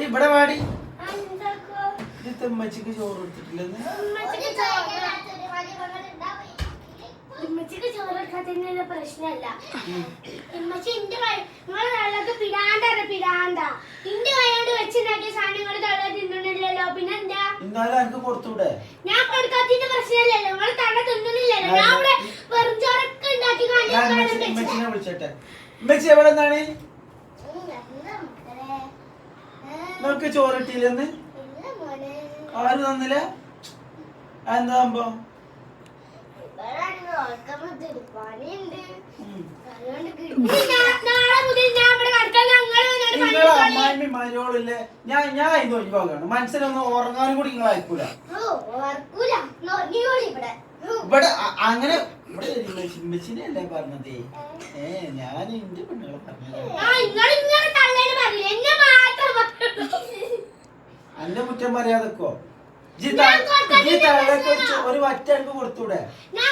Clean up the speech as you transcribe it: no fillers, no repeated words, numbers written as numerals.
ഇവിടെ വാടി ഉമ്മച്ചിക്ക് ചോറ് കൊടുത്തിട്ടില്ലെന്ന്. ഇമ്മച്ചിക്ക് ചോറ് കൊടുക്കാത്തതിന് പ്രശ്നമല്ല. ഇമ്മച്ചി ഇന്റെ നിങ്ങളെ തള്ളക്ക് പിടാണ്ട ഇന്റെ കൈയോട് വെച്ചുണ്ടാക്കിയ സാധനങ്ങൾ തള്ള തിന്നണില്ലല്ലോ. പിന്നെന്താ എന്നാലും എനിക്ക് കൊടുത്തൂടെ? ഞാൻ കൊടുക്കാത്തതിന്റെ പ്രശ്നമല്ലല്ലോ. നിങ്ങളെ തള്ള തിന്നണില്ലല്ലോ. ഞാൻ ഇവിടെ വെറും ചോറൊക്കെ ഉണ്ടാക്കി ഉമ്മച്ചിനെ വിളിച്ചോട്ടെ. ഉമ്മച്ചി എവിടെ നിന്നാണ്? നിനക്ക് ചോറ് കിട്ടിയില്ലെന്ന് ആരും തന്നില്ല? എന്താ സംഭവം? അമ്മായിമ്മ മരോളില്ലേ? ഞാൻ ഇത് ഒഴിവാക്കാണ്. മനസ്സിലൊന്നും ഉറങ്ങാനും കൂടി നിങ്ങൾ അയക്കൂല. ഇവിടെ അങ്ങനെ ഉമ്മച്ചിനെയല്ലേ പറഞ്ഞതേ. ഞാൻ എന്റെ പെണ്ണുങ്ങളെ പറഞ്ഞത്. എന്റെ കുറ്റം പറയാതെക്കോ? ഒരു വറ്റ എനിക്ക് കൊടുത്തൂടെ? ഞാൻ